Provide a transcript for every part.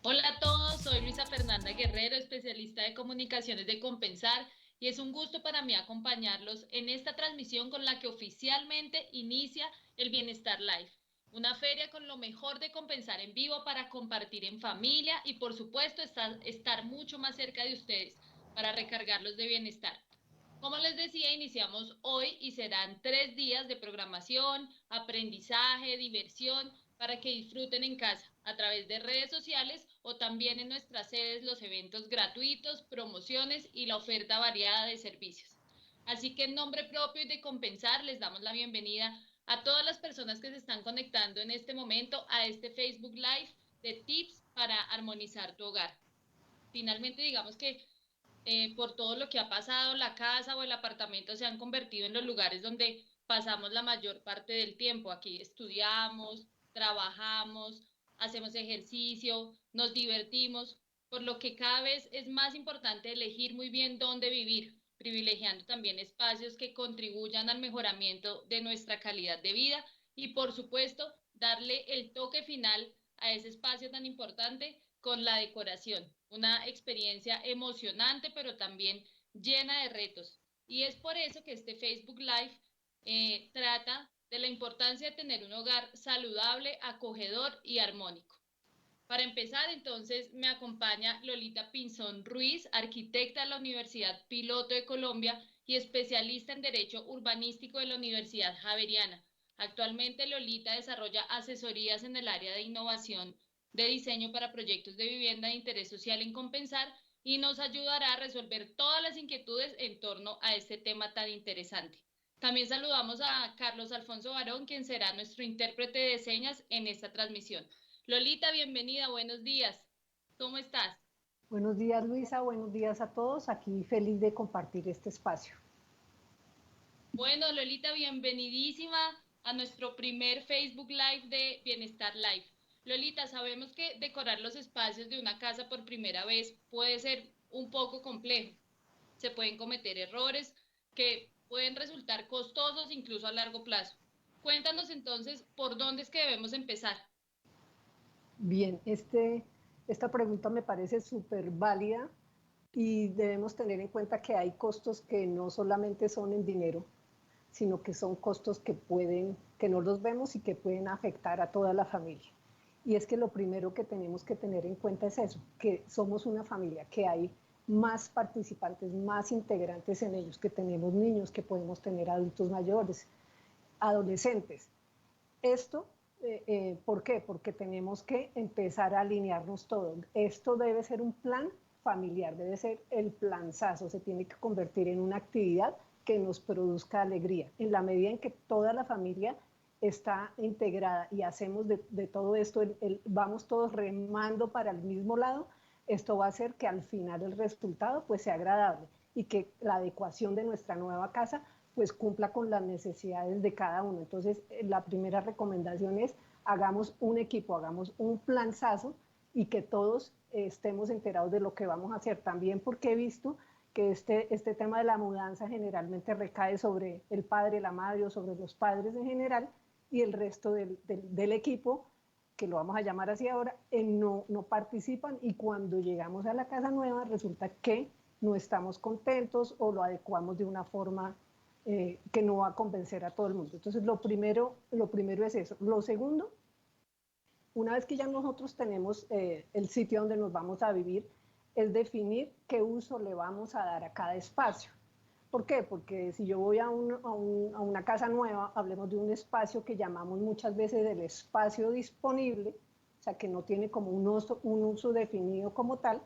Hola a todos, soy Luisa Fernanda Guerrero, especialista de comunicaciones de Compensar, y es un gusto para mí acompañarlos en esta transmisión con la que oficialmente inicia el Bienestar Live, una feria con lo mejor de Compensar en vivo para compartir en familia y por supuesto estar mucho más cerca de ustedes para recargarlos de bienestar. Como les decía, iniciamos hoy y serán 3 días de programación, aprendizaje, diversión, para que disfruten en casa a través de redes sociales o también en nuestras sedes los eventos gratuitos, promociones y la oferta variada de servicios. Así que en nombre propio y de Compensar les damos la bienvenida a todas las personas que se están conectando en este momento a este Facebook Live de tips para armonizar tu hogar. Finalmente, digamos que por todo lo que ha pasado, la casa o el apartamento se han convertido en los lugares donde pasamos la mayor parte del tiempo. Aquí estudiamos, trabajamos, hacemos ejercicio, nos divertimos, por lo que cada vez es más importante elegir muy bien dónde vivir, privilegiando también espacios que contribuyan al mejoramiento de nuestra calidad de vida y, por supuesto, darle el toque final a ese espacio tan importante con la decoración, una experiencia emocionante, pero también llena de retos. Y es por eso que este Facebook Live trata de la importancia de tener un hogar saludable, acogedor y armónico. Para empezar, entonces, me acompaña Lolita Pinzón Ruiz, arquitecta de la Universidad Piloto de Colombia y especialista en Derecho Urbanístico de la Universidad Javeriana. Actualmente, Lolita desarrolla asesorías en el área de innovación de diseño para proyectos de vivienda de interés social en Compensar y nos ayudará a resolver todas las inquietudes en torno a este tema tan interesante. También saludamos a Carlos Alfonso Barón, quien será nuestro intérprete de señas en esta transmisión. Lolita, bienvenida, buenos días. ¿Cómo estás? Buenos días, Luisa, buenos días a todos. Aquí feliz de compartir este espacio. Bueno, Lolita, bienvenidísima a nuestro primer Facebook Live de Bienestar Live. Lolita, sabemos que decorar los espacios de una casa por primera vez puede ser un poco complejo. Se pueden cometer errores que pueden resultar costosos incluso a largo plazo. Cuéntanos entonces por dónde es que debemos empezar. Bien, esta pregunta me parece súper válida y debemos tener en cuenta que hay costos que no solamente son en dinero, sino que son costos que no los vemos y que pueden afectar a toda la familia. Y es que lo primero que tenemos que tener en cuenta es eso, que somos una familia, que hay más participantes, más integrantes en ellos, que tenemos niños, que podemos tener adultos mayores, adolescentes. Esto, ¿por qué? Porque tenemos que empezar a alinearnos todo. Esto debe ser un plan familiar, debe ser el planzazo, se tiene que convertir en una actividad que nos produzca alegría. En la medida en que toda la familia está integrada y hacemos de todo esto, vamos todos remando para el mismo lado, esto va a hacer que al final el resultado pues sea agradable y que la adecuación de nuestra nueva casa pues cumpla con las necesidades de cada uno. Entonces, la primera recomendación es hagamos un equipo, hagamos un planzazo y que todos estemos enterados de lo que vamos a hacer. También porque he visto que este tema de la mudanza generalmente recae sobre el padre, la madre o sobre los padres en general y el resto del equipo, que lo vamos a llamar así ahora, no participan y cuando llegamos a la casa nueva resulta que no estamos contentos o lo adecuamos de una forma que no va a convencer a todo el mundo. Entonces, lo primero es eso. Lo segundo una vez que ya nosotros tenemos el sitio donde nos vamos a vivir, es definir qué uso le vamos a dar a cada espacio. ¿Por qué? Porque si yo voy a una casa nueva, hablemos de un espacio que llamamos muchas veces el espacio disponible, o sea, que no tiene como un uso definido como tal,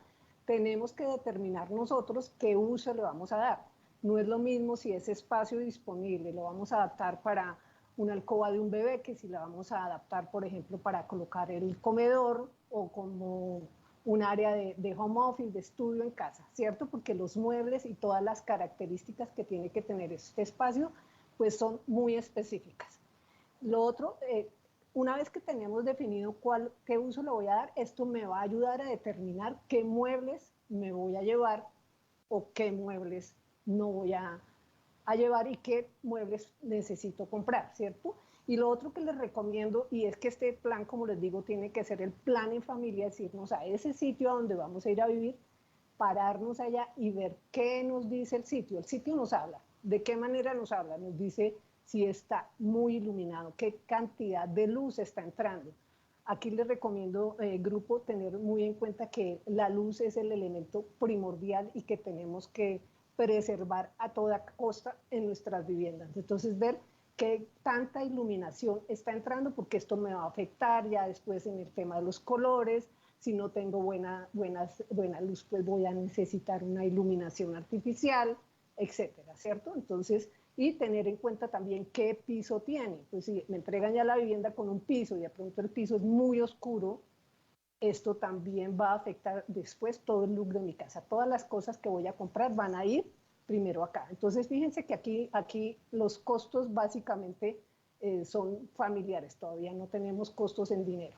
tenemos que determinar nosotros qué uso le vamos a dar. No es lo mismo si ese espacio disponible lo vamos a adaptar para una alcoba de un bebé que si la vamos a adaptar, por ejemplo, para colocar el comedor o como un área de home office, de estudio en casa, ¿cierto? Porque los muebles y todas las características que tiene que tener este espacio, pues son muy específicas. Lo otro, una vez que tenemos definido qué uso le voy a dar, esto me va a ayudar a determinar qué muebles me voy a llevar o qué muebles no voy a llevar y qué muebles necesito comprar, ¿cierto? Y lo otro que les recomiendo, y es que este plan, como les digo, tiene que ser el plan en familia, es irnos a ese sitio a donde vamos a ir a vivir, pararnos allá y ver qué nos dice el sitio. El sitio nos habla. ¿De qué manera nos habla? Nos dice si está muy iluminado, qué cantidad de luz está entrando. Aquí les recomiendo, grupo, tener muy en cuenta que la luz es el elemento primordial y que tenemos que preservar a toda costa en nuestras viviendas. Entonces, ver qué tanta iluminación está entrando, porque esto me va a afectar ya después en el tema de los colores. Si no tengo buena luz, pues voy a necesitar una iluminación artificial, etcétera, ¿cierto? Entonces, y tener en cuenta también qué piso tiene. Pues si me entregan ya la vivienda con un piso y de pronto el piso es muy oscuro, esto también va a afectar después todo el look de mi casa. Todas las cosas que voy a comprar van a ir primero acá. Entonces, fíjense que aquí los costos básicamente son familiares. Todavía no tenemos costos en dinero.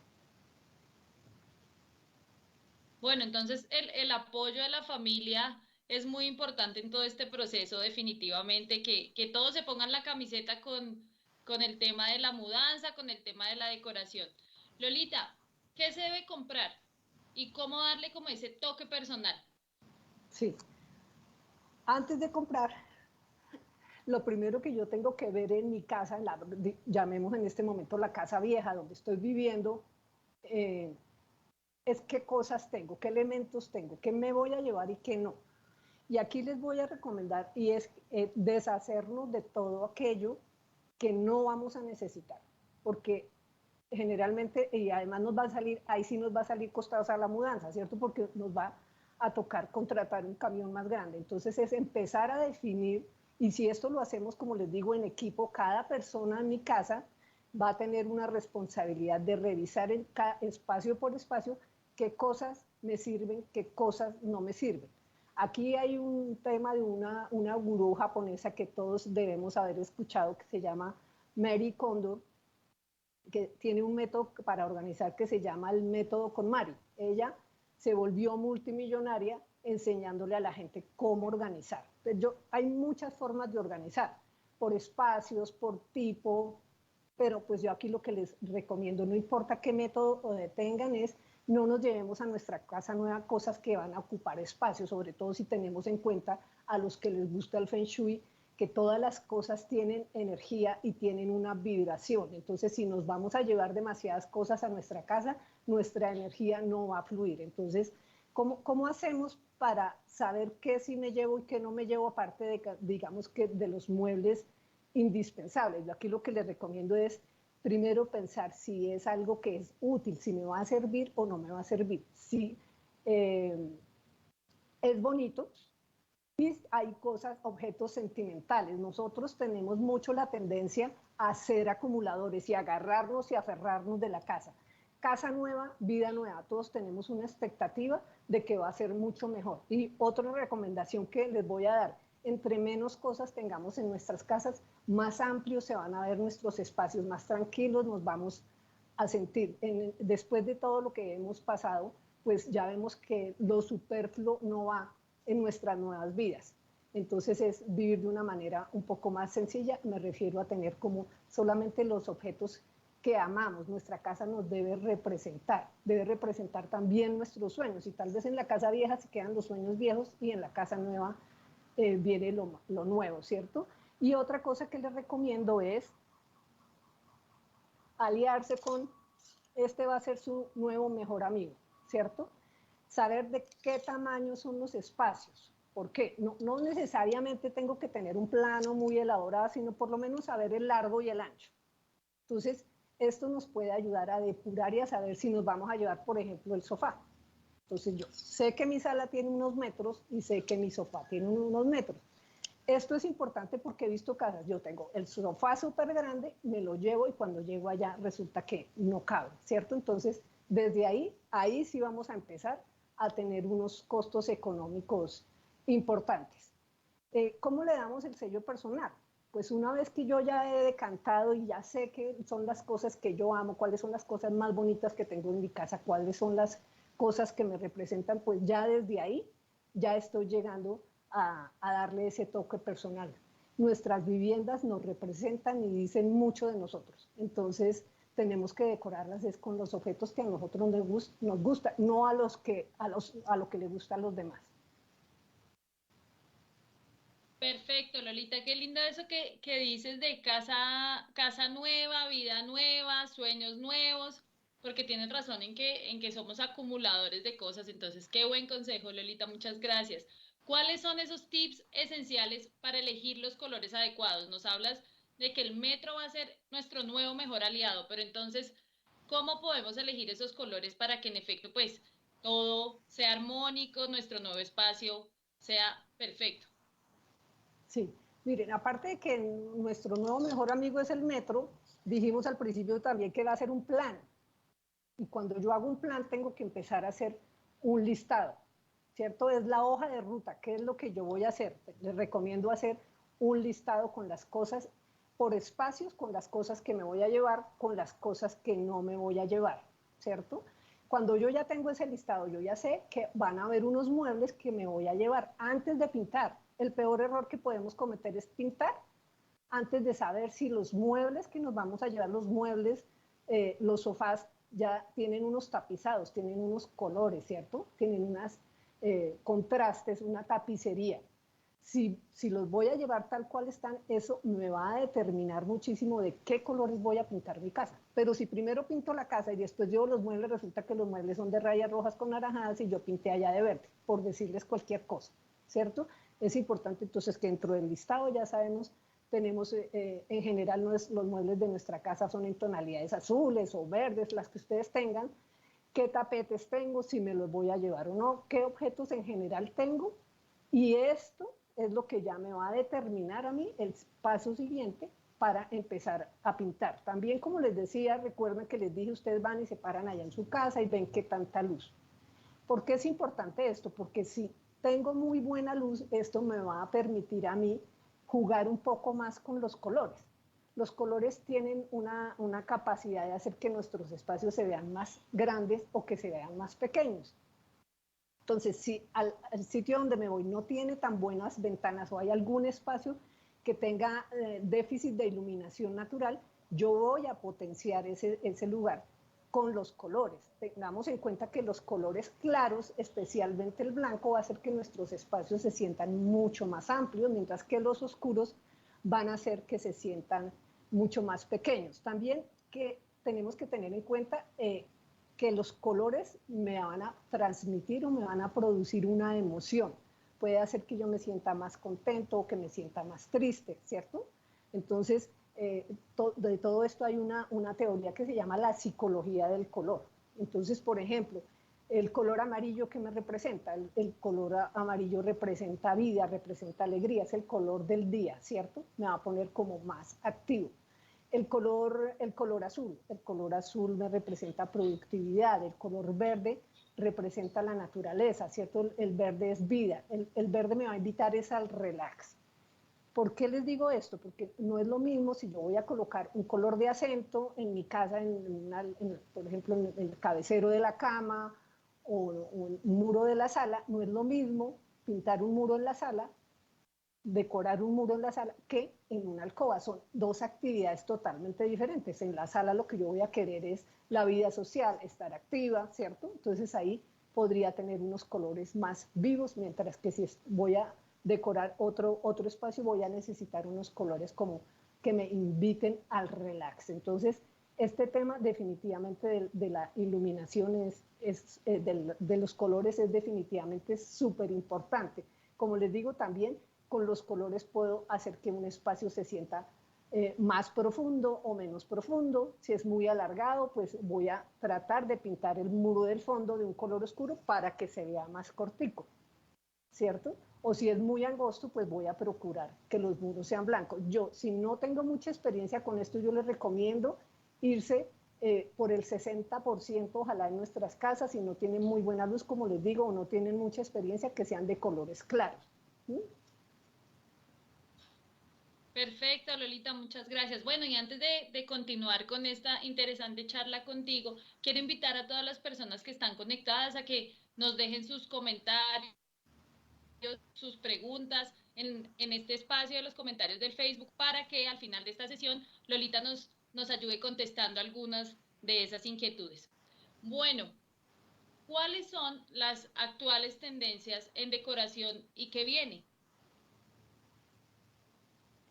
Bueno, entonces el apoyo de la familia es muy importante en todo este proceso, definitivamente, que todos se pongan la camiseta con el tema de la mudanza, con el tema de la decoración. Lolita, ¿qué se debe comprar y cómo darle como ese toque personal? Sí. Antes de comprar, lo primero que yo tengo que ver en mi casa, llamemos en este momento la casa vieja donde estoy viviendo, eh, es qué cosas tengo, qué elementos tengo, qué me voy a llevar y qué no. Y aquí les voy a recomendar, y es deshacernos de todo aquello que no vamos a necesitar, porque generalmente, y además nos va a salir, ahí sí nos va a salir costosa la mudanza, ¿cierto? Porque nos va a tocar contratar un camión más grande. Entonces es empezar a definir, y si esto lo hacemos, como les digo, en equipo, cada persona en mi casa va a tener una responsabilidad de revisar espacio por espacio qué cosas me sirven, qué cosas no me sirven. Aquí hay un tema de una gurú japonesa que todos debemos haber escuchado, que se llama Mary Kondo, que tiene un método para organizar que se llama el método KonMari. Ella se volvió multimillonaria enseñándole a la gente cómo organizar. Hay muchas formas de organizar, por espacios, por tipo, pero pues yo aquí lo que les recomiendo, no importa qué método tengan, es no nos llevemos a nuestra casa nueva cosas que van a ocupar espacio, sobre todo si tenemos en cuenta a los que les gusta el Feng Shui, que todas las cosas tienen energía y tienen una vibración. Entonces, si nos vamos a llevar demasiadas cosas a nuestra casa, nuestra energía no va a fluir. Entonces, ¿cómo hacemos para saber qué sí me llevo y qué no me llevo, aparte de, digamos, que de los muebles indispensables? Yo aquí lo que les recomiendo es primero pensar si es algo que es útil, si me va a servir o no me va a servir. Si es bonito, y hay cosas, objetos sentimentales. Nosotros tenemos mucho la tendencia a ser acumuladores y agarrarnos y aferrarnos de la casa. Casa nueva, vida nueva. Todos tenemos una expectativa de que va a ser mucho mejor. Y otra recomendación que les voy a dar, entre menos cosas tengamos en nuestras casas, más amplios se van a ver nuestros espacios, más tranquilos nos vamos a sentir. Después de todo lo que hemos pasado, pues ya vemos que lo superfluo no va en nuestras nuevas vidas. Entonces es vivir de una manera un poco más sencilla, me refiero a tener como solamente los objetos que amamos. Nuestra casa nos debe representar también nuestros sueños, y tal vez en la casa vieja se quedan los sueños viejos y en la casa nueva viene lo nuevo, ¿cierto? Y otra cosa que les recomiendo es aliarse con este va a ser su nuevo mejor amigo, ¿cierto? Saber de qué tamaño son los espacios. ¿Por qué? No necesariamente tengo que tener un plano muy elaborado, sino por lo menos saber el largo y el ancho. Entonces, esto nos puede ayudar a depurar y a saber si nos vamos a llevar, por ejemplo, el sofá. Entonces, yo sé que mi sala tiene unos metros y sé que mi sofá tiene unos metros. Esto es importante porque he visto casas, yo tengo el sofá súper grande, me lo llevo y cuando llego allá resulta que no cabe, ¿cierto? Entonces, desde ahí sí vamos a empezar a tener unos costos económicos importantes. ¿Cómo le damos el sello personal? Pues una vez que yo ya he decantado y ya sé qué son las cosas que yo amo, cuáles son las cosas más bonitas que tengo en mi casa, cuáles son las cosas que me representan, pues ya desde ahí ya estoy llegando a darle ese toque personal. Nuestras viviendas nos representan y dicen mucho de nosotros. Entonces, tenemos que decorarlas es con los objetos que a nosotros nos gusta, no a lo que le gusta a los demás. Perfecto, Lolita, qué lindo eso que dices de casa nueva, vida nueva, sueños nuevos, porque tienes razón en que somos acumuladores de cosas, entonces qué buen consejo, Lolita, muchas gracias. ¿Cuáles son esos tips esenciales para elegir los colores adecuados? Nos hablas de que el metro va a ser nuestro nuevo mejor aliado, pero entonces, ¿cómo podemos elegir esos colores para que en efecto, pues, todo sea armónico, nuestro nuevo espacio sea perfecto? Sí, miren, aparte de que nuestro nuevo mejor amigo es el metro, dijimos al principio también que va a ser un plan. Y cuando yo hago un plan tengo que empezar a hacer un listado, ¿cierto? Es la hoja de ruta, ¿qué es lo que yo voy a hacer? Les recomiendo hacer un listado con las cosas por espacios, con las cosas que me voy a llevar, con las cosas que no me voy a llevar, ¿cierto? Cuando yo ya tengo ese listado, yo ya sé que van a haber unos muebles que me voy a llevar antes de pintar. El peor error que podemos cometer es pintar antes de saber si los muebles que nos vamos a llevar, los muebles, los sofás, ya tienen unos tapizados, tienen unos colores, ¿cierto? Tienen unos contrastes, una tapicería. Si los voy a llevar tal cual están, eso me va a determinar muchísimo de qué colores voy a pintar mi casa. Pero si primero pinto la casa y después llevo los muebles, resulta que los muebles son de rayas rojas con naranjadas y yo pinté allá de verde, por decirles cualquier cosa, ¿cierto? Es importante entonces que dentro del listado ya sabemos, tenemos en general los muebles de nuestra casa son en tonalidades azules o verdes, las que ustedes tengan, qué tapetes tengo, si me los voy a llevar o no, qué objetos en general tengo, y esto es lo que ya me va a determinar a mí el paso siguiente para empezar a pintar. También, como les decía, recuerden que les dije, ustedes van y se paran allá en su casa y ven qué tanta luz. ¿Por qué es importante esto? Porque si tengo muy buena luz, esto me va a permitir a mí jugar un poco más con los colores. Los colores tienen una capacidad de hacer que nuestros espacios se vean más grandes o que se vean más pequeños. Entonces, si al sitio donde me voy no tiene tan buenas ventanas o hay algún espacio que tenga déficit de iluminación natural, yo voy a potenciar ese lugar con los colores. Tengamos en cuenta que los colores claros, especialmente el blanco, va a hacer que nuestros espacios se sientan mucho más amplios, mientras que los oscuros van a hacer que se sientan mucho más pequeños. También que tenemos que tener en cuenta que los colores me van a transmitir o me van a producir una emoción. Puede hacer que yo me sienta más contento o que me sienta más triste, ¿cierto? Entonces, de todo esto hay una teoría que se llama la psicología del color. Entonces, por ejemplo, el color amarillo que me representa, el color amarillo representa vida, representa alegría, es el color del día, ¿cierto? Me va a poner como más activo. El color azul me representa productividad, el color verde representa la naturaleza, ¿cierto? El verde es vida, el verde me va a invitar es al relax. ¿Por qué les digo esto? Porque no es lo mismo si yo voy a colocar un color de acento en mi casa, por ejemplo, en el cabecero de la cama o un muro de la sala, no es lo mismo pintar un muro en la sala, decorar un muro en la sala, que en una alcoba. Son dos actividades totalmente diferentes. En la sala lo que yo voy a querer es la vida social, estar activa, ¿cierto? Entonces ahí podría tener unos colores más vivos, mientras que si voy a decorar otro espacio voy a necesitar unos colores como que me inviten al relax. Entonces, Este tema definitivamente de la iluminación de los colores es definitivamente súper importante. Como les digo también, con los colores puedo hacer que un espacio se sienta más profundo o menos profundo. Si es muy alargado, pues voy a tratar de pintar el muro del fondo de un color oscuro para que se vea más cortico, ¿cierto? O si es muy angosto, pues voy a procurar que los muros sean blancos. Yo, si no tengo mucha experiencia con esto, yo les recomiendo irse por el 60%, ojalá en nuestras casas, si no tienen muy buena luz, como les digo, o no tienen mucha experiencia, que sean de colores claros. ¿Sí? Perfecto, Lolita, muchas gracias. Bueno, y antes de continuar con esta interesante charla contigo, quiero invitar a todas las personas que están conectadas a que nos dejen sus comentarios, sus preguntas en este espacio de los comentarios del Facebook para que al final de esta sesión Lolita nos ayude contestando algunas de esas inquietudes. Bueno, ¿cuáles son las actuales tendencias en decoración y qué viene?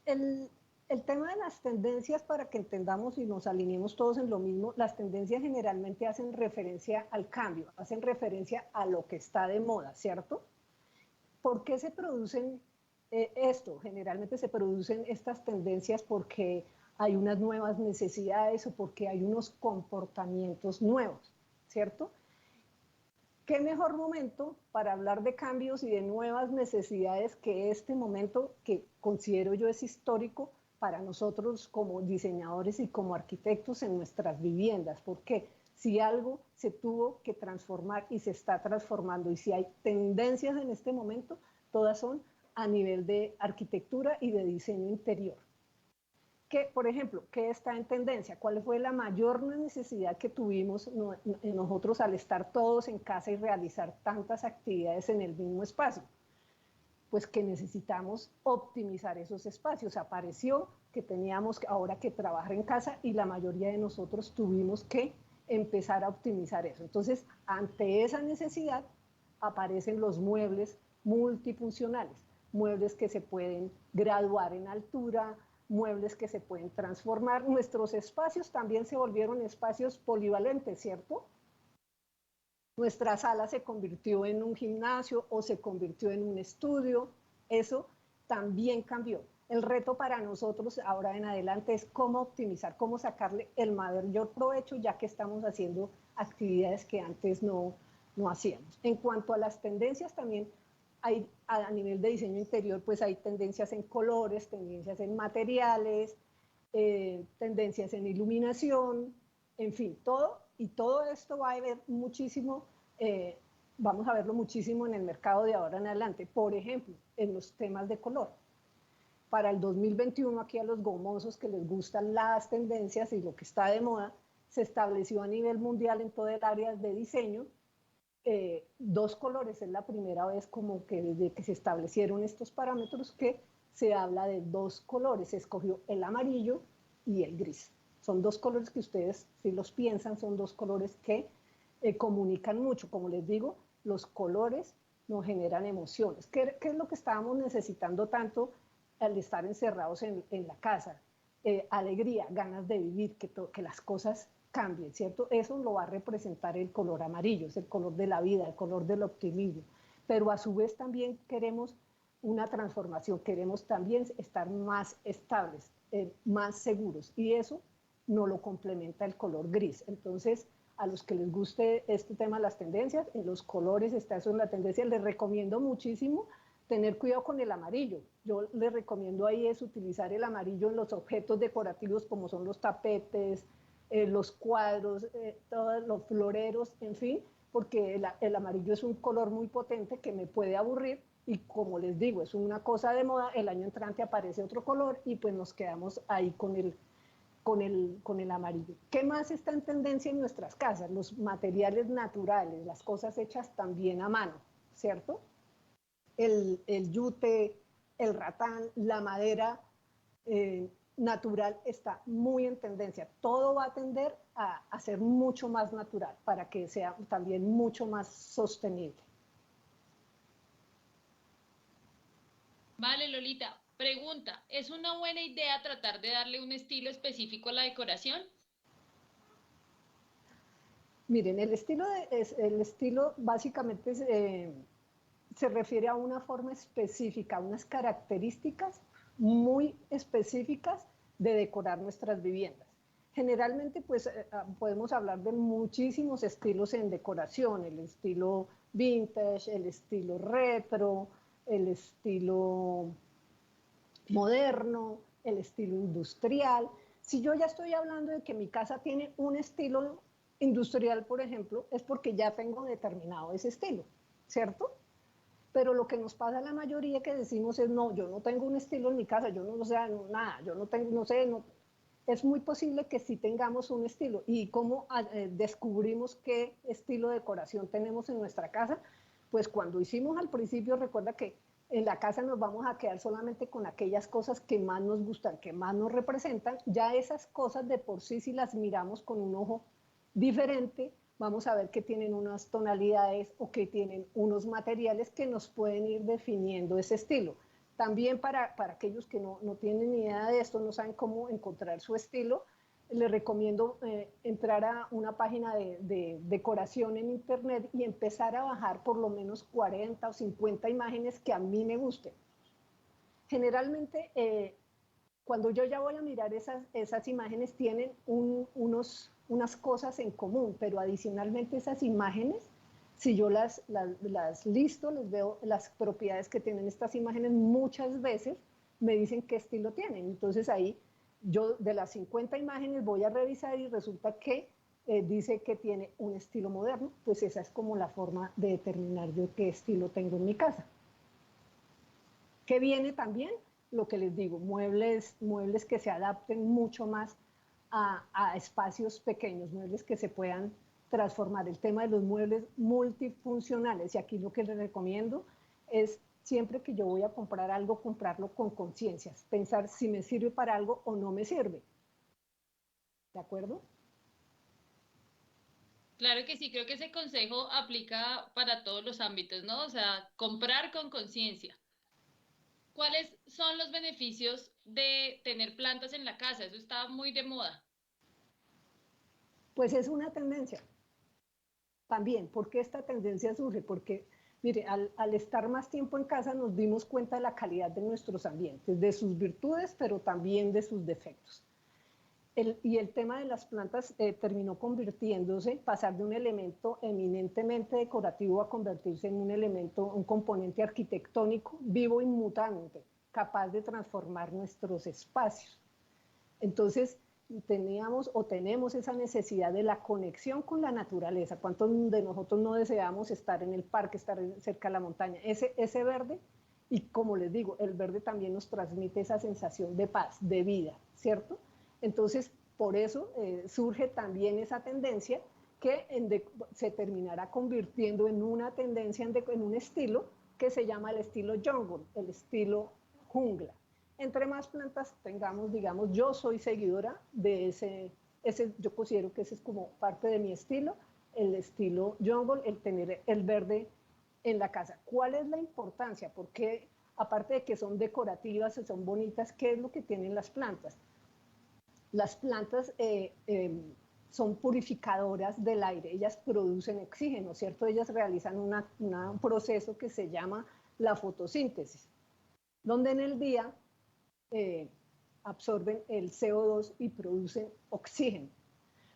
El, el tema de las tendencias, para que entendamos y nos alineemos todos en lo mismo, las tendencias generalmente hacen referencia al cambio, hacen referencia a lo que está de moda, ¿cierto? ¿Por qué se producen esto? Generalmente se producen estas tendencias porque hay unas nuevas necesidades o porque hay unos comportamientos nuevos, ¿cierto? ¿Qué mejor momento para hablar de cambios y de nuevas necesidades que este momento que considero yo es histórico para nosotros como diseñadores y como arquitectos en nuestras viviendas? Porque si algo se tuvo que transformar y se está transformando y si hay tendencias en este momento, todas son a nivel de arquitectura y de diseño interior. Que, por ejemplo, ¿qué está en tendencia? ¿Cuál fue la mayor necesidad que tuvimos nosotros al estar todos en casa y realizar tantas actividades en el mismo espacio? Pues que necesitamos optimizar esos espacios. Apareció que teníamos ahora que trabajar en casa y la mayoría de nosotros tuvimos que empezar a optimizar eso. Entonces, ante esa necesidad, aparecen los muebles multifuncionales, muebles que se pueden graduar en altura, muebles que se pueden transformar. Nuestros espacios también se volvieron espacios polivalentes, ¿cierto? Nuestra sala se convirtió en un gimnasio o se convirtió en un estudio. Eso también cambió. El reto para nosotros ahora en adelante es cómo optimizar, cómo sacarle el mayor provecho, ya que estamos haciendo actividades que antes no hacíamos. En cuanto a las tendencias, también hay a nivel de diseño interior, pues hay tendencias en colores, tendencias en materiales, tendencias en iluminación, en fin, todo, y todo esto va a haber muchísimo, vamos a verlo muchísimo en el mercado de ahora en adelante. Por ejemplo, en los temas de color. Para el 2021, aquí a los gomosos que les gustan las tendencias y lo que está de moda, se estableció a nivel mundial en todo el área de diseño dos colores. Es la primera vez como que desde que se establecieron estos parámetros que se habla de dos colores. Se escogió el amarillo y el gris. Son dos colores que ustedes, si los piensan, son dos colores que comunican mucho. Como les digo, los colores nos generan emociones. ¿Qué es lo que estábamos necesitando tanto al estar encerrados en la casa? Alegría, ganas de vivir, que las cosas cambien, ¿cierto? Eso lo va a representar el color amarillo, es el color de la vida, el color del optimismo. Pero a su vez también queremos una transformación, queremos también estar más estables, más seguros, y eso no lo complementa el color gris. Entonces, a los que les guste este tema de las tendencias, en los colores está eso en la tendencia, les recomiendo muchísimo tener cuidado con el amarillo. Yo les recomiendo ahí es utilizar el amarillo en los objetos decorativos como son los tapetes, los cuadros, todos los floreros, en fin, porque el amarillo es un color muy potente que me puede aburrir y como les digo, es una cosa de moda, el año entrante aparece otro color y pues nos quedamos ahí con el amarillo. ¿Qué más está en tendencia en nuestras casas? Los materiales naturales, las cosas hechas también a mano, ¿cierto? El yute, el ratán, la madera natural está muy en tendencia. Todo va a tender a ser mucho más natural para que sea también mucho más sostenible. Vale, Lolita. Pregunta, ¿es una buena idea tratar de darle un estilo específico a la decoración? Miren, el estilo básicamente se refiere a una forma específica, a unas características muy específicas de decorar nuestras viviendas. Generalmente, pues, podemos hablar de muchísimos estilos en decoración, el estilo vintage, el estilo retro, el estilo moderno, el estilo industrial. Si yo ya estoy hablando de que mi casa tiene un estilo industrial, por ejemplo, es porque ya tengo determinado ese estilo, ¿cierto? Pero lo que nos pasa a la mayoría que decimos es, no, yo no tengo un estilo en mi casa, yo no, o sea, no, nada, yo no tengo, no sé, no. Es muy posible que sí tengamos un estilo. ¿Y cómo descubrimos qué estilo de decoración tenemos en nuestra casa? Pues cuando hicimos al principio, recuerda que en la casa nos vamos a quedar solamente con aquellas cosas que más nos gustan, que más nos representan. Ya esas cosas de por sí, si las miramos con un ojo diferente, vamos a ver que tienen unas tonalidades o que tienen unos materiales que nos pueden ir definiendo ese estilo. También para aquellos que no tienen ni idea de esto, no saben cómo encontrar su estilo, les recomiendo entrar a una página de decoración en internet y empezar a bajar por lo menos 40 o 50 imágenes que a mí me gusten. Generalmente, cuando yo ya voy a mirar esas imágenes, tienen unas cosas en común, pero adicionalmente esas imágenes, si yo las listo, les veo las propiedades que tienen estas imágenes, muchas veces me dicen qué estilo tienen. Entonces ahí yo de las 50 imágenes voy a revisar y resulta que dice que tiene un estilo moderno, pues esa es como la forma de determinar yo qué estilo tengo en mi casa. ¿Qué viene también? Lo que les digo, muebles que se adapten mucho más a espacios pequeños, muebles que se puedan transformar. El tema de los muebles multifuncionales, y aquí lo que les recomiendo es siempre que yo voy a comprar algo, comprarlo con conciencia, pensar si me sirve para algo o no me sirve. ¿De acuerdo? Claro que sí, creo que ese consejo aplica para todos los ámbitos, ¿no? O sea, comprar con conciencia. ¿Cuáles son los beneficios de tener plantas en la casa? Eso está muy de moda. Pues es una tendencia también. ¿Por qué esta tendencia surge? Porque, mire, al estar más tiempo en casa nos dimos cuenta de la calidad de nuestros ambientes, de sus virtudes, pero también de sus defectos. Y el tema de las plantas terminó convirtiéndose, pasar de un elemento eminentemente decorativo a convertirse en un elemento, un componente arquitectónico vivo inmutante, capaz de transformar nuestros espacios. Entonces, teníamos o tenemos esa necesidad de la conexión con la naturaleza. ¿Cuántos de nosotros no deseamos estar en el parque, estar cerca de la montaña? Ese verde, y como les digo, el verde también nos transmite esa sensación de paz, de vida, ¿cierto? Entonces, por eso surge también esa tendencia que se terminará convirtiendo en una tendencia, en un estilo que se llama el estilo jungle, el estilo jungla. Entre más plantas tengamos, digamos, yo soy seguidora de yo considero que ese es como parte de mi estilo, el estilo jungle, el tener el verde en la casa. ¿Cuál es la importancia? Porque aparte de que son decorativas, son bonitas, ¿qué es lo que tienen las plantas? Las plantas son purificadoras del aire, ellas producen oxígeno, ¿cierto? Ellas realizan un proceso que se llama la fotosíntesis, donde en el día absorben el CO2 y producen oxígeno.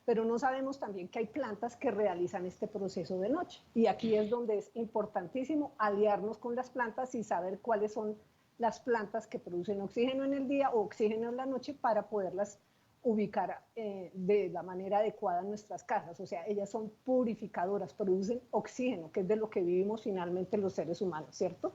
Pero no sabemos también que hay plantas que realizan este proceso de noche. Y aquí es donde es importantísimo aliarnos con las plantas y saber cuáles son las plantas que producen oxígeno en el día o oxígeno en la noche para poderlas ubicar de la manera adecuada en nuestras casas. O sea, ellas son purificadoras, producen oxígeno, que es de lo que vivimos finalmente los seres humanos, ¿cierto?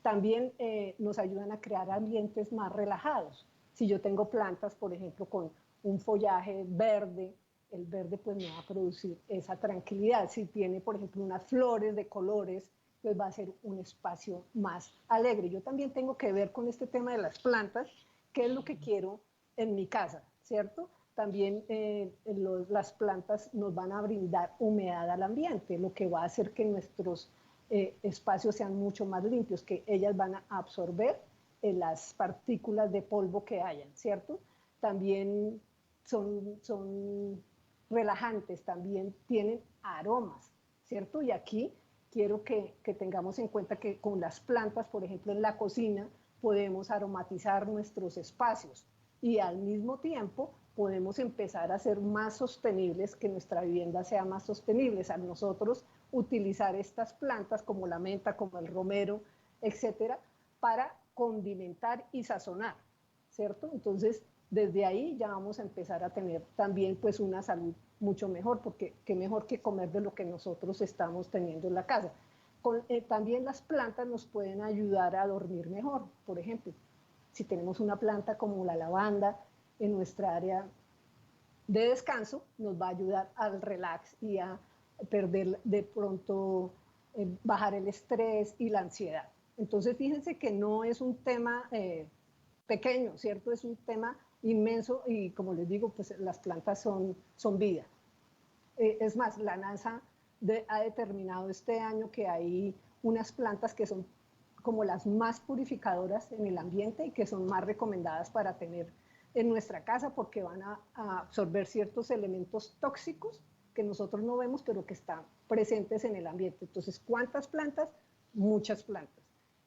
También nos ayudan a crear ambientes más relajados. Si yo tengo plantas, por ejemplo, con un follaje verde, el verde pues me va a producir esa tranquilidad. Si tiene, por ejemplo, unas flores de colores, pues va a ser un espacio más alegre. Yo también tengo que ver con este tema de las plantas, qué es lo que quiero en mi casa, ¿cierto? También las plantas nos van a brindar humedad al ambiente, lo que va a hacer que nuestros espacios sean mucho más limpios, que ellas van a absorber las partículas de polvo que hayan, ¿cierto? También son relajantes también tienen aromas, ¿cierto? Y aquí quiero que tengamos en cuenta que con las plantas, por ejemplo, en la cocina, podemos aromatizar nuestros espacios y al mismo tiempo podemos empezar a ser más sostenibles, que nuestra vivienda sea más sostenible. A nosotros utilizar estas plantas como la menta, como el romero, etcétera, para condimentar y sazonar, ¿cierto? Entonces, desde ahí ya vamos a empezar a tener también pues una salud mucho mejor, porque qué mejor que comer de lo que nosotros estamos teniendo en la casa. También las plantas nos pueden ayudar a dormir mejor, por ejemplo, si tenemos una planta como la lavanda en nuestra área de descanso, nos va a ayudar al relax y a perder de pronto, bajar el estrés y la ansiedad. Entonces, fíjense que no es un tema pequeño, ¿cierto? Es un tema inmenso y, como les digo, pues las plantas son vida. Es más, la NASA ha determinado este año que hay unas plantas que son como las más purificadoras en el ambiente y que son más recomendadas para tener en nuestra casa porque van a absorber ciertos elementos tóxicos que nosotros no vemos, pero que están presentes en el ambiente. Entonces, ¿cuántas plantas? Muchas plantas.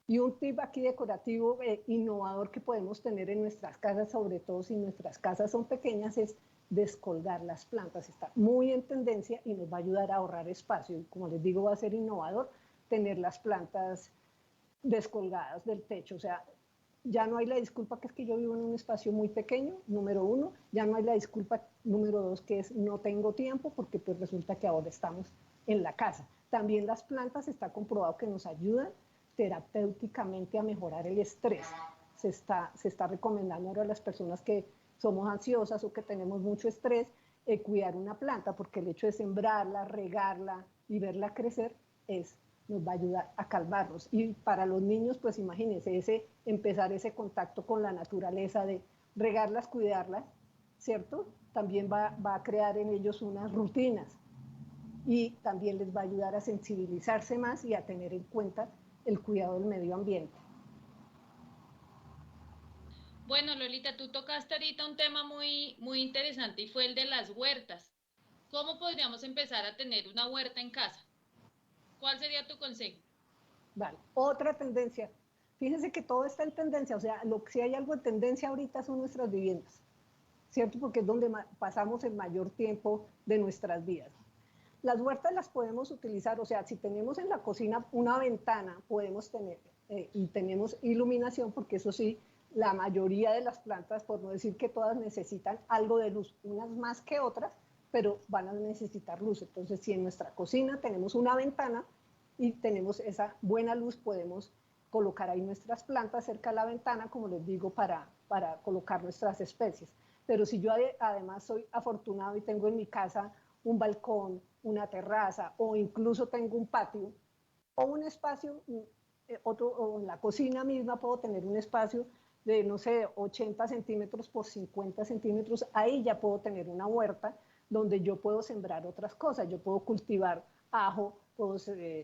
Y un tip aquí decorativo, innovador que podemos tener en nuestras casas, sobre todo si nuestras casas son pequeñas, es descolgar las plantas. Está muy en tendencia y nos va a ayudar a ahorrar espacio. Y como les digo, va a ser innovador tener las plantas descolgadas del techo. O sea, ya no hay la disculpa que es que yo vivo en un espacio muy pequeño, número uno. Ya no hay la disculpa número dos, que es no tengo tiempo, porque pues resulta que ahora estamos en la casa. También las plantas está comprobado que nos ayudan terapéuticamente a mejorar el estrés. Se está recomendando ahora a las personas que somos ansiosas o que tenemos mucho estrés, cuidar una planta, porque el hecho de sembrarla, regarla y verla crecer nos va a ayudar a calmarnos. Y para los niños, pues imagínense, empezar ese contacto con la naturaleza, de regarlas, cuidarlas, ¿cierto? También va a crear en ellos unas rutinas y también les va a ayudar a sensibilizarse más y a tener en cuenta el cuidado del medio ambiente. Bueno, Lolita, tú tocaste ahorita un tema muy interesante y fue el de las huertas. ¿Cómo podríamos empezar a tener una huerta en casa? ¿Cuál sería tu consejo? Vale. Otra tendencia. Fíjense que todo está en tendencia, o sea, si hay algo en tendencia ahorita son nuestras viviendas, ¿cierto? Porque es donde pasamos el mayor tiempo de nuestras vidas. Las huertas las podemos utilizar, o sea, si tenemos en la cocina una ventana, podemos tener, y tenemos iluminación, porque eso sí, la mayoría de las plantas, por no decir que todas, necesitan algo de luz, unas más que otras, pero van a necesitar luz. Entonces, si en nuestra cocina tenemos una ventana y tenemos esa buena luz, podemos colocar ahí nuestras plantas cerca de la ventana, como les digo, para colocar nuestras especies. Pero si yo además soy afortunado y tengo en mi casa un balcón, una terraza o incluso tengo un patio o un espacio, o en la cocina misma puedo tener un espacio de, no sé, 80 centímetros por 50 centímetros, ahí ya puedo tener una huerta donde yo puedo sembrar otras cosas, yo puedo cultivar ajo, puedo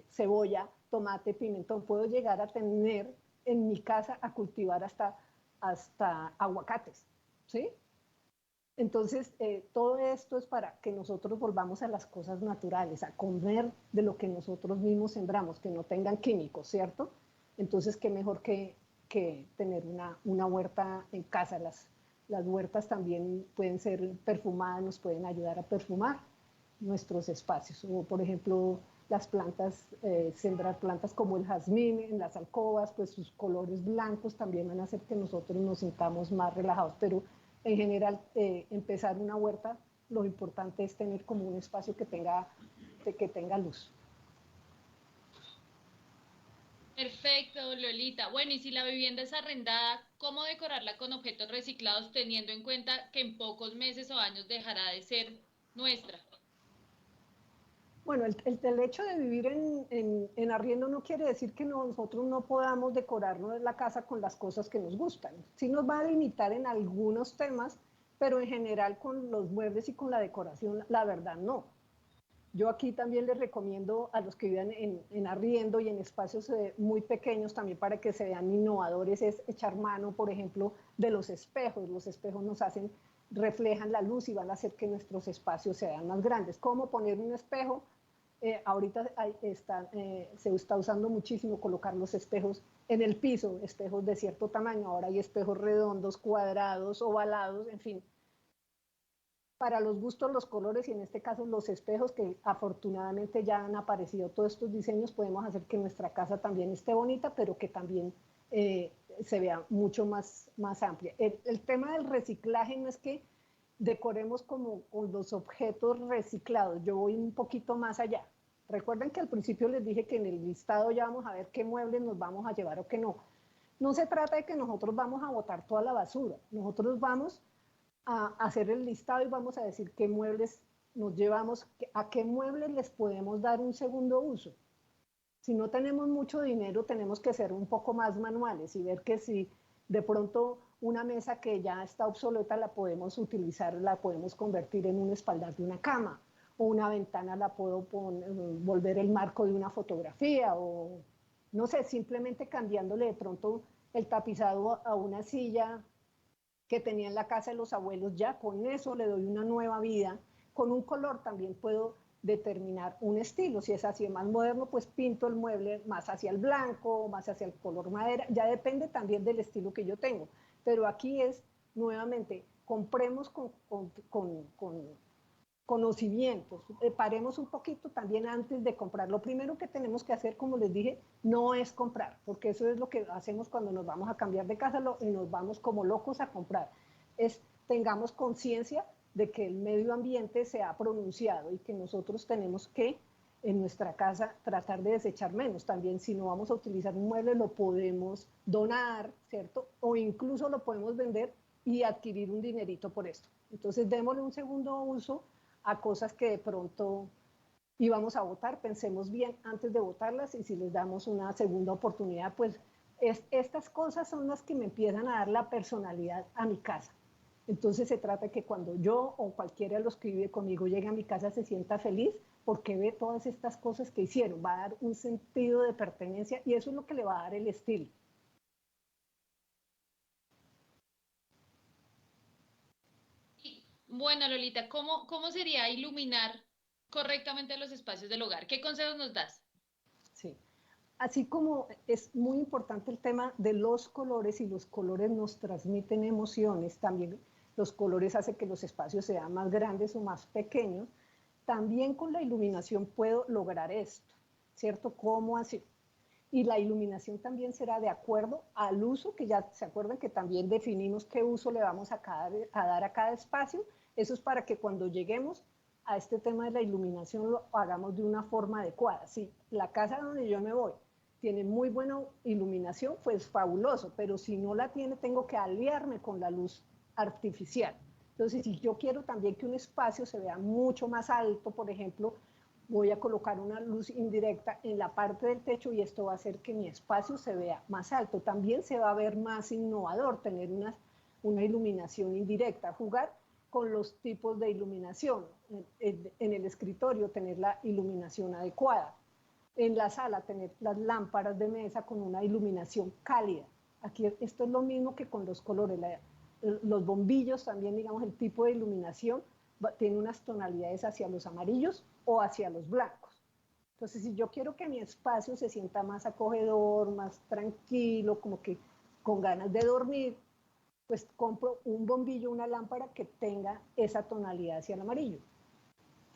cebolla, tomate, pimentón, puedo llegar a tener en mi casa a cultivar hasta aguacates, ¿sí? Entonces, todo esto es para que nosotros volvamos a las cosas naturales, a comer de lo que nosotros mismos sembramos, que no tengan químicos, ¿cierto? Entonces, qué mejor que tener una huerta en casa. Las huertas también pueden ser perfumadas, nos pueden ayudar a perfumar nuestros espacios. O, por ejemplo, las plantas, sembrar plantas como el jazmín en las alcobas, pues sus colores blancos también van a hacer que nosotros nos sintamos más relajados. Pero en general, empezar una huerta, lo importante es tener como un espacio que tenga luz. Perfecto, Lolita. Bueno, y si la vivienda es arrendada, ¿cómo decorarla con objetos reciclados teniendo en cuenta que en pocos meses o años dejará de ser nuestra? Bueno, el hecho de vivir en arriendo no quiere decir que nosotros no podamos decorarnos la casa con las cosas que nos gustan. Sí nos va a limitar en algunos temas, pero en general con los muebles y con la decoración, la verdad no. Yo aquí también les recomiendo a los que vivan en arriendo y en espacios muy pequeños también, para que se vean innovadores, es echar mano, por ejemplo, de los espejos. Los espejos nos hacen reflejan la luz y van a hacer que nuestros espacios sean más grandes. ¿Cómo poner un espejo? Ahorita se está usando muchísimo colocar los espejos en el piso, espejos de cierto tamaño. Ahora hay espejos redondos, cuadrados, ovalados, en fin. Para los gustos, los colores y en este caso los espejos, que afortunadamente ya han aparecido todos estos diseños, podemos hacer que nuestra casa también esté bonita, pero que también se vea mucho más amplia. El tema del reciclaje no es que decoremos como con los objetos reciclados, yo voy un poquito más allá. Recuerden que al principio les dije que en el listado ya vamos a ver qué muebles nos vamos a llevar o qué no. No se trata de que nosotros vamos a botar toda la basura, nosotros vamos a hacer el listado y vamos a decir qué muebles nos llevamos, a qué muebles les podemos dar un segundo uso. Si no tenemos mucho dinero, tenemos que ser un poco más manuales y ver que si de pronto una mesa que ya está obsoleta la podemos utilizar, la podemos convertir en un espaldar de una cama, o una ventana la puedo volver el marco de una fotografía, o no sé, simplemente cambiándole de pronto el tapizado a una silla que tenía en la casa de los abuelos, ya con eso le doy una nueva vida. Con un color también puedo determinar un estilo. Si es así más moderno, pues pinto el mueble más hacia el blanco, más hacia el color madera. Ya depende también del estilo que yo tengo. Pero aquí es, nuevamente, compremos con conocimientos. Paremos un poquito también antes de comprar. Lo primero que tenemos que hacer, como les dije, no es comprar, porque eso es lo que hacemos cuando nos vamos a cambiar de casa y nos vamos como locos a comprar. Tengamos conciencia de que el medio ambiente se ha pronunciado y que nosotros tenemos que en nuestra casa tratar de desechar menos. También si no vamos a utilizar un mueble lo podemos donar, ¿cierto? O incluso lo podemos vender y adquirir un dinerito por esto. Entonces démosle un segundo uso a cosas que de pronto íbamos a votar, pensemos bien antes de votarlas y si les damos una segunda oportunidad, pues estas cosas son las que me empiezan a dar la personalidad a mi casa. Entonces se trata de que cuando yo o cualquiera de los que vive conmigo llegue a mi casa se sienta feliz porque ve todas estas cosas que hicieron, va a dar un sentido de pertenencia y eso es lo que le va a dar el estilo. Bueno, Lolita, ¿cómo sería iluminar correctamente los espacios del hogar? ¿Qué consejos nos das? Sí. Así como es muy importante el tema de los colores y los colores nos transmiten emociones, también los colores hacen que los espacios sean más grandes o más pequeños, también con la iluminación puedo lograr esto, ¿cierto? ¿Cómo así? Y la iluminación también será de acuerdo al uso, que ya se acuerdan que también definimos qué uso le vamos a dar a cada espacio. Eso es para que cuando lleguemos a este tema de la iluminación lo hagamos de una forma adecuada. Si la casa donde yo me voy tiene muy buena iluminación, pues fabuloso, pero si no la tiene, tengo que aliarme con la luz artificial. Entonces, si yo quiero también que un espacio se vea mucho más alto, por ejemplo, voy a colocar una luz indirecta en la parte del techo y esto va a hacer que mi espacio se vea más alto. También se va a ver más innovador tener una iluminación indirecta, jugar con los tipos de iluminación. En el escritorio tener la iluminación adecuada. En la sala tener las lámparas de mesa con una iluminación cálida. Aquí esto es lo mismo que con los colores. Los bombillos también, digamos, el tipo de iluminación tiene unas tonalidades hacia los amarillos o hacia los blancos. Entonces, si yo quiero que mi espacio se sienta más acogedor, más tranquilo, como que con ganas de dormir, pues compro un bombillo, una lámpara que tenga esa tonalidad hacia el amarillo.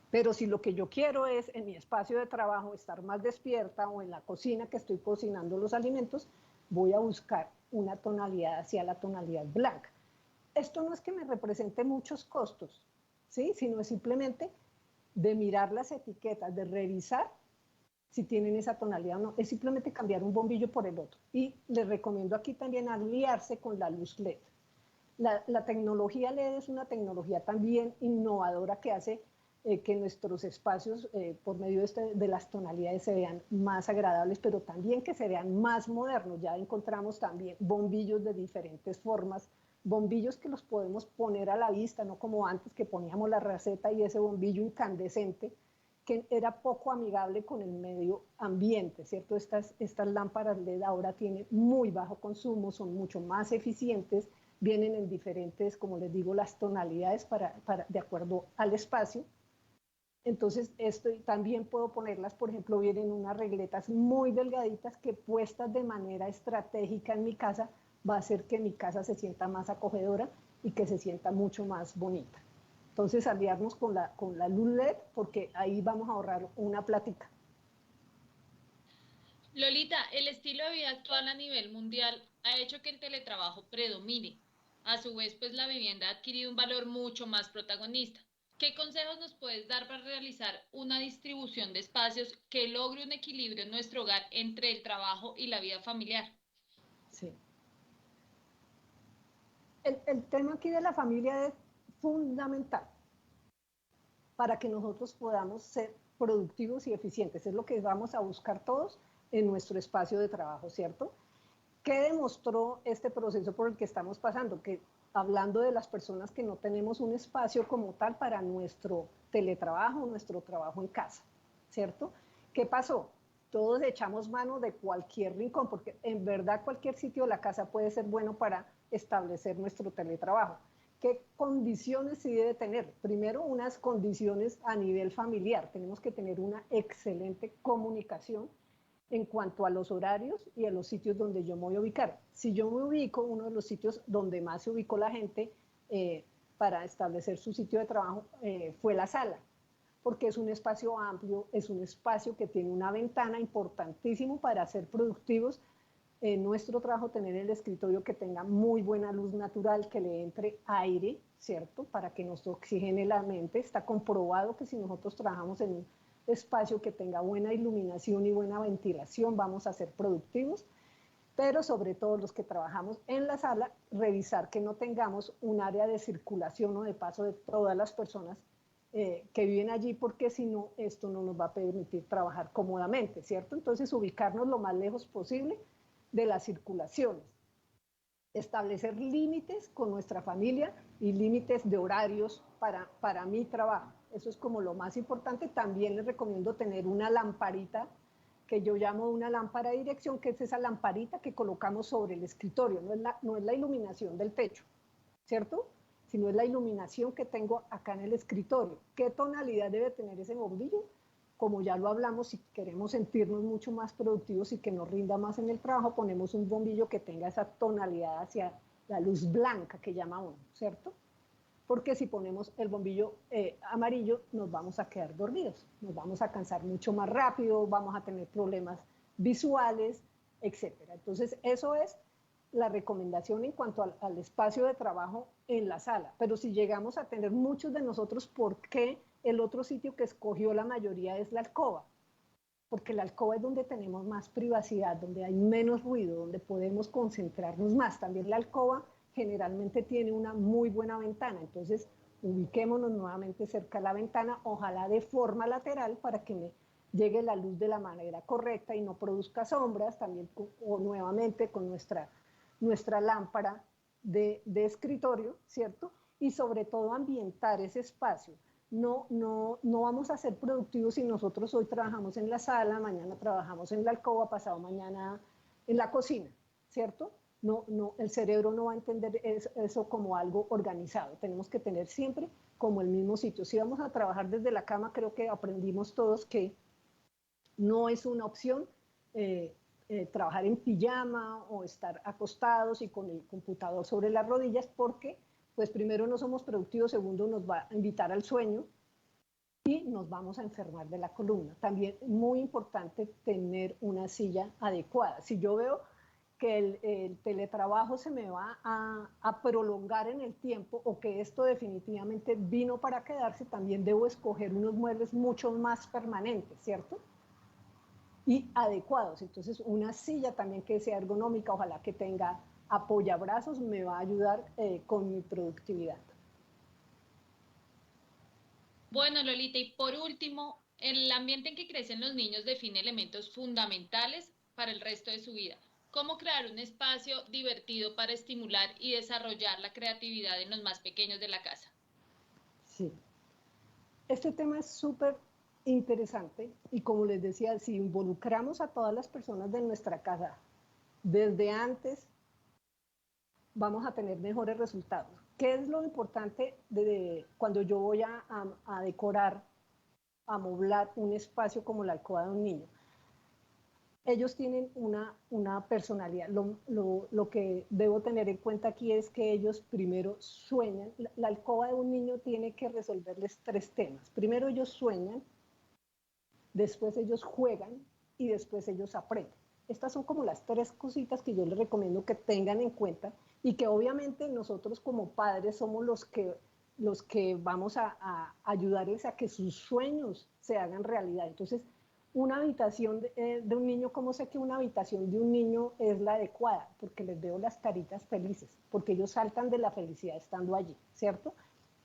Pero si lo que yo quiero es en mi espacio de trabajo estar más despierta o en la cocina que estoy cocinando los alimentos, voy a buscar una tonalidad hacia la tonalidad blanca. Esto no es que me represente muchos costos, ¿sí? Sino es simplemente de mirar las etiquetas, de revisar si tienen esa tonalidad o no. Es simplemente cambiar un bombillo por el otro. Y les recomiendo aquí también aliarse con la luz LED. La tecnología LED es una tecnología también innovadora que hace que nuestros espacios por medio de las tonalidades se vean más agradables, pero también que se vean más modernos. Ya encontramos también bombillos de diferentes formas, bombillos que los podemos poner a la vista, no como antes que poníamos la receta y ese bombillo incandescente que era poco amigable con el medio ambiente, ¿cierto? Estas lámparas LED ahora tienen muy bajo consumo, son mucho más eficientes, vienen en diferentes, como les digo, las tonalidades de acuerdo al espacio. Entonces, esto también puedo ponerlas, por ejemplo, vienen unas regletas muy delgaditas que puestas de manera estratégica en mi casa va a hacer que mi casa se sienta más acogedora y que se sienta mucho más bonita. Entonces, aliarnos con la luz LED porque ahí vamos a ahorrar una plática. Lolita, el estilo de vida actual a nivel mundial ha hecho que el teletrabajo predomine. A su vez, pues la vivienda ha adquirido un valor mucho más protagonista. ¿Qué consejos nos puedes dar para realizar una distribución de espacios que logre un equilibrio en nuestro hogar entre el trabajo y la vida familiar? Sí. El tema aquí de la familia es fundamental para que nosotros podamos ser productivos y eficientes. Es lo que vamos a buscar todos en nuestro espacio de trabajo, ¿cierto? ¿Qué demostró este proceso por el que estamos pasando? Que hablando de las personas que no tenemos un espacio como tal para nuestro teletrabajo, nuestro trabajo en casa, ¿cierto? ¿Qué pasó? Todos echamos mano de cualquier rincón, porque en verdad cualquier sitio de la casa puede ser bueno para establecer nuestro teletrabajo. ¿Qué condiciones sí debe tener? Primero, unas condiciones a nivel familiar. Tenemos que tener una excelente comunicación en cuanto a los horarios y a los sitios donde yo me voy a ubicar. Si yo me ubico, uno de los sitios donde más se ubicó la gente para establecer su sitio de trabajo fue la sala, porque es un espacio amplio, es un espacio que tiene una ventana importantísimo para ser productivos. En nuestro trabajo, tener el escritorio que tenga muy buena luz natural, que le entre aire, ¿cierto? Para que nos oxigene la mente. Está comprobado que si nosotros trabajamos en un espacio que tenga buena iluminación y buena ventilación, vamos a ser productivos, pero sobre todo los que trabajamos en la sala, revisar que no tengamos un área de circulación o de paso de todas las personas que viven allí, porque si no, esto no nos va a permitir trabajar cómodamente, ¿cierto? Entonces, ubicarnos lo más lejos posible de las circulaciones. Establecer límites con nuestra familia y límites de horarios para mi trabajo. Eso es como lo más importante. También les recomiendo tener una lamparita que yo llamo una lámpara de dirección, que es esa lamparita que colocamos sobre el escritorio. No es la iluminación del techo, ¿cierto? Sino es la iluminación que tengo acá en el escritorio. ¿Qué tonalidad debe tener ese bombillo? Como ya lo hablamos, si queremos sentirnos mucho más productivos y que nos rinda más en el trabajo, ponemos un bombillo que tenga esa tonalidad hacia la luz blanca que llama uno, ¿cierto? Porque si ponemos el bombillo amarillo, nos vamos a quedar dormidos, nos vamos a cansar mucho más rápido, vamos a tener problemas visuales, etcétera. Entonces, eso es la recomendación en cuanto al espacio de trabajo en la sala. Pero si llegamos a tener muchos de nosotros, ¿por qué el otro sitio que escogió la mayoría es la alcoba? Porque la alcoba es donde tenemos más privacidad, donde hay menos ruido, donde podemos concentrarnos más. También la alcoba generalmente tiene una muy buena ventana, entonces ubiquémonos nuevamente cerca de la ventana, ojalá de forma lateral para que me llegue la luz de la manera correcta y no produzca sombras, también o nuevamente con nuestra lámpara de escritorio, ¿cierto? Y sobre todo ambientar ese espacio. No vamos a ser productivos si nosotros hoy trabajamos en la sala, mañana trabajamos en la alcoba, pasado mañana en la cocina, ¿cierto? El cerebro no va a entender eso como algo organizado. Tenemos que tener siempre como el mismo sitio. Si vamos a trabajar desde la cama, creo que aprendimos todos que no es una opción trabajar en pijama o estar acostados y con el computador sobre las rodillas, porque pues primero no somos productivos, segundo nos va a invitar al sueño y nos vamos a enfermar de la columna. También muy importante tener una silla adecuada. Si yo veo que el teletrabajo se me va a prolongar en el tiempo o que esto definitivamente vino para quedarse, también debo escoger unos muebles mucho más permanentes, ¿cierto? Y adecuados. Entonces, una silla también que sea ergonómica, ojalá que tenga apoyabrazos, me va a ayudar con mi productividad. Bueno, Lolita, y por último, el ambiente en que crecen los niños define elementos fundamentales para el resto de su vida. ¿Cómo crear un espacio divertido para estimular y desarrollar la creatividad en los más pequeños de la casa? Sí. Este tema es súper interesante y como les decía, si involucramos a todas las personas de nuestra casa desde antes vamos a tener mejores resultados. ¿Qué es lo importante cuando yo voy a decorar, a amoblar un espacio como la alcoba de un niño? Ellos tienen una personalidad. Lo que debo tener en cuenta aquí es que ellos primero sueñan. La alcoba de un niño tiene que resolverles 3 temas. Primero ellos sueñan, después ellos juegan y después ellos aprenden. Estas son como las 3 cositas que yo les recomiendo que tengan en cuenta y que obviamente nosotros como padres somos los que vamos a ayudarles a que sus sueños se hagan realidad. Entonces, una habitación de un niño, ¿cómo sé que una habitación de un niño es la adecuada? Porque les veo las caritas felices, porque ellos saltan de la felicidad estando allí, ¿cierto?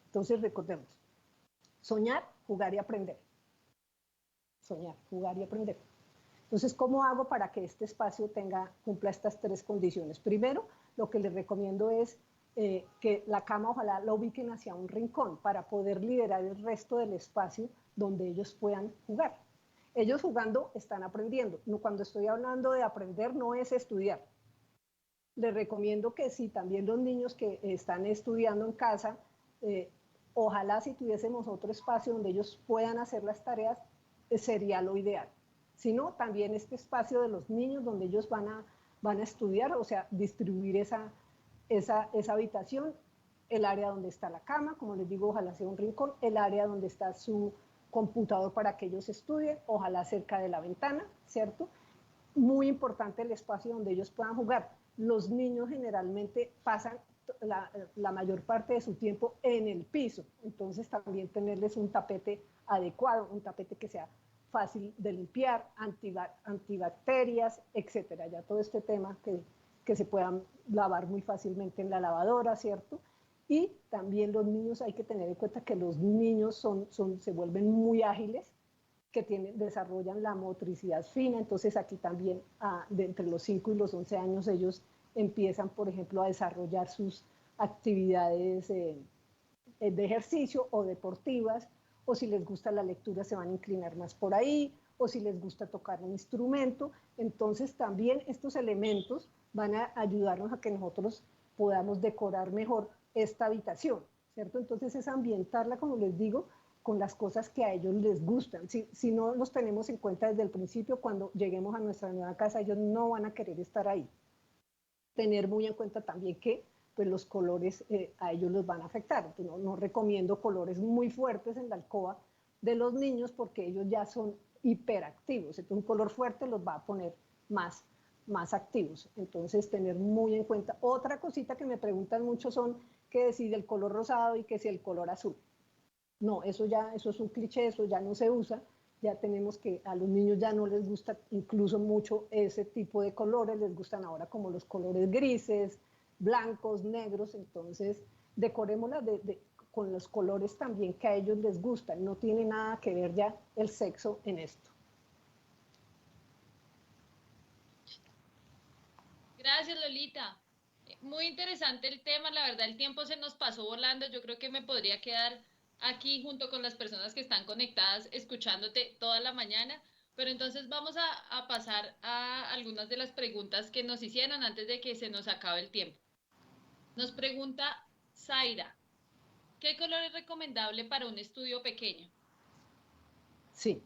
Entonces, recordemos, soñar, jugar y aprender. Soñar, jugar y aprender. Entonces, ¿cómo hago para que este espacio cumpla estas 3 condiciones? Primero, lo que les recomiendo es que la cama ojalá la ubiquen hacia un rincón para poder liberar el resto del espacio donde ellos puedan jugar. Ellos jugando están aprendiendo. Cuando estoy hablando de aprender no es estudiar. Les recomiendo que sí, también los niños que están estudiando en casa, ojalá si tuviésemos otro espacio donde ellos puedan hacer las tareas, sería lo ideal. Si no, también este espacio de los niños donde ellos van a estudiar, o sea, distribuir esa habitación, el área donde está la cama, como les digo, ojalá sea un rincón, el área donde está su computador para que ellos estudien, ojalá cerca de la ventana, ¿cierto? Muy importante el espacio donde ellos puedan jugar. Los niños generalmente pasan la mayor parte de su tiempo en el piso, entonces también tenerles un tapete adecuado, un tapete que sea fácil de limpiar, antibacterias, etcétera. Ya todo este tema que se puedan lavar muy fácilmente en la lavadora, ¿cierto? Y también los niños, hay que tener en cuenta que los niños se vuelven muy ágiles, que desarrollan la motricidad fina, entonces aquí también de entre los 5 y los 11 años ellos empiezan, por ejemplo, a desarrollar sus actividades de ejercicio o deportivas, o si les gusta la lectura se van a inclinar más por ahí, o si les gusta tocar un instrumento. Entonces también estos elementos van a ayudarnos a que nosotros podamos decorar mejor esta habitación, ¿cierto? Entonces es ambientarla, como les digo, con las cosas que a ellos les gustan. Si no los tenemos en cuenta desde el principio, cuando lleguemos a nuestra nueva casa, ellos no van a querer estar ahí. Tener muy en cuenta también que pues, los colores a ellos los van a afectar. Entonces, no recomiendo colores muy fuertes en la alcoba de los niños porque ellos ya son hiperactivos. Entonces, un color fuerte los va a poner más activos. Entonces, tener muy en cuenta. Otra cosita que me preguntan mucho son que si el color rosado y que si el color azul. No, eso es un cliché, eso ya no se usa. Ya tenemos que a los niños ya no les gusta incluso mucho ese tipo de colores, les gustan ahora como los colores grises, blancos, negros, entonces decorémoslas con los colores también que a ellos les gustan, no tiene nada que ver ya el sexo en esto. Gracias, Lolita. Muy interesante el tema, la verdad el tiempo se nos pasó volando, yo creo que me podría quedar aquí junto con las personas que están conectadas escuchándote toda la mañana, pero entonces vamos a pasar a algunas de las preguntas que nos hicieron antes de que se nos acabe el tiempo. Nos pregunta Zaira, ¿qué color es recomendable para un estudio pequeño? Sí,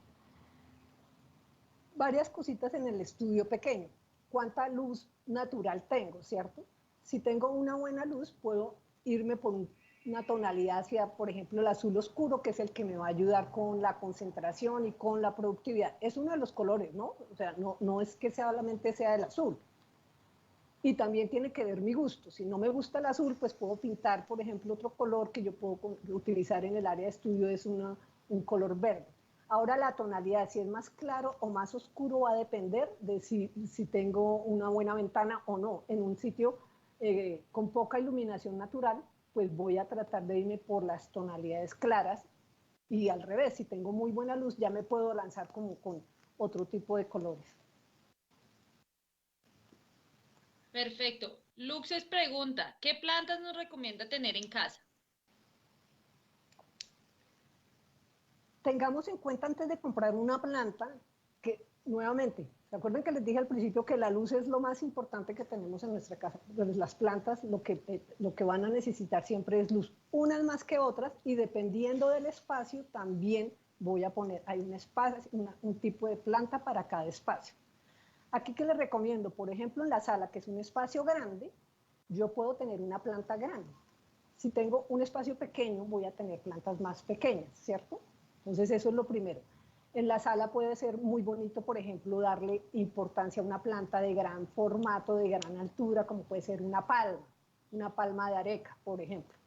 varias cositas en el estudio pequeño. ¿Cuánta luz natural tengo, cierto? Si tengo una buena luz, puedo irme por una tonalidad hacia, por ejemplo, el azul oscuro, que es el que me va a ayudar con la concentración y con la productividad. Es uno de los colores, ¿no? O sea, no es que solamente sea el azul. Y también tiene que ver mi gusto. Si no me gusta el azul, pues puedo pintar, por ejemplo, otro color que yo puedo utilizar en el área de estudio, es un color verde. Ahora la tonalidad, si es más claro o más oscuro, va a depender de si tengo una buena ventana o no. En un sitio con poca iluminación natural, pues voy a tratar de irme por las tonalidades claras, y al revés, si tengo muy buena luz, ya me puedo lanzar como con otro tipo de colores. Perfecto. Luxes pregunta, ¿qué plantas nos recomienda tener en casa? Tengamos en cuenta antes de comprar una planta que, nuevamente, ¿Se acuerdan que les dije al principio que la luz es lo más importante que tenemos en nuestra casa? Pues las plantas lo que van a necesitar siempre es luz, unas más que otras, y dependiendo del espacio también voy a poner, hay un espacio, un tipo de planta para cada espacio. Aquí que les recomiendo, por ejemplo, en la sala, que es un espacio grande, yo puedo tener una planta grande. Si tengo un espacio pequeño, voy a tener plantas más pequeñas, ¿cierto? Entonces eso es lo primero. En la sala puede ser muy bonito, por ejemplo, darle importancia a una planta de gran formato, de gran altura, como puede ser una palma de areca, por ejemplo.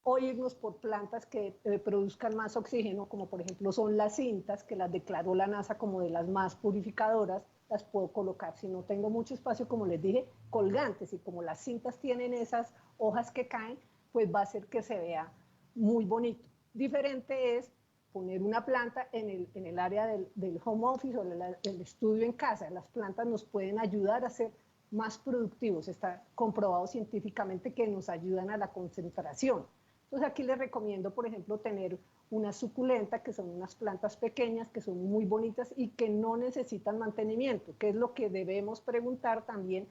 O irnos por plantas que produzcan más oxígeno, como por ejemplo son las cintas, que las declaró la NASA como de las más purificadoras, las puedo colocar. Si no tengo mucho espacio, como les dije, colgantes, y como las cintas tienen esas hojas que caen, pues va a hacer que se vea muy bonito. Diferente es poner una planta en el área del home office o del estudio en casa. Las plantas nos pueden ayudar a ser más productivos. Está comprobado científicamente que nos ayudan a la concentración. Entonces aquí les recomiendo, por ejemplo, tener una suculenta, que son unas plantas pequeñas, que son muy bonitas y que no necesitan mantenimiento, que es lo que debemos preguntar también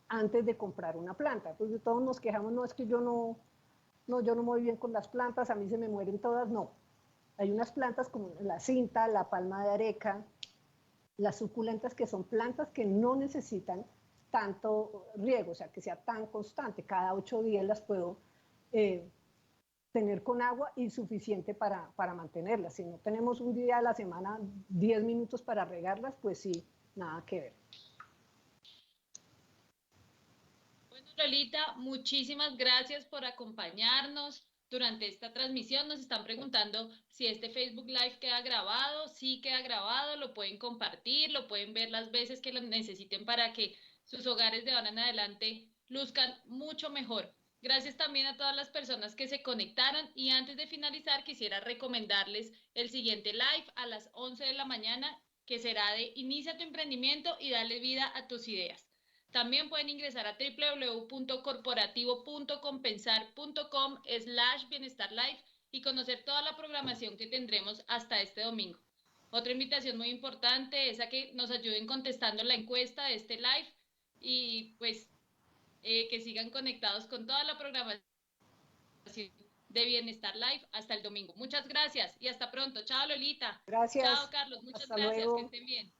antes de comprar una planta. Entonces todos nos quejamos, no, es que yo no me voy bien con las plantas, a mí se me mueren todas, no. Hay unas plantas como la cinta, la palma de areca, las suculentas, que son plantas que no necesitan tanto riego, o sea, que sea tan constante. Cada 8 días las puedo tener con agua y suficiente para mantenerlas. Si no tenemos un día a la semana, 10 minutos para regarlas, pues sí, nada que ver. Bueno, Lolita, muchísimas gracias por acompañarnos durante esta transmisión. Nos están preguntando si este Facebook Live queda grabado. Sí queda grabado, lo pueden compartir, lo pueden ver las veces que lo necesiten para que sus hogares de ahora en adelante luzcan mucho mejor. Gracias también a todas las personas que se conectaron, y antes de finalizar quisiera recomendarles el siguiente live a las 11 de la mañana, que será de Inicia tu emprendimiento y dale vida a tus ideas. También pueden ingresar a www.corporativo.compensar.com/bienestar live y conocer toda la programación que tendremos hasta este domingo. Otra invitación muy importante es a que nos ayuden contestando la encuesta de este live, y pues que sigan conectados con toda la programación de Bienestar Live hasta el domingo. Muchas gracias y hasta pronto. Chao, Lolita. Chao, Gracias, Carlos. Muchas hasta gracias. Que luego. estén bien.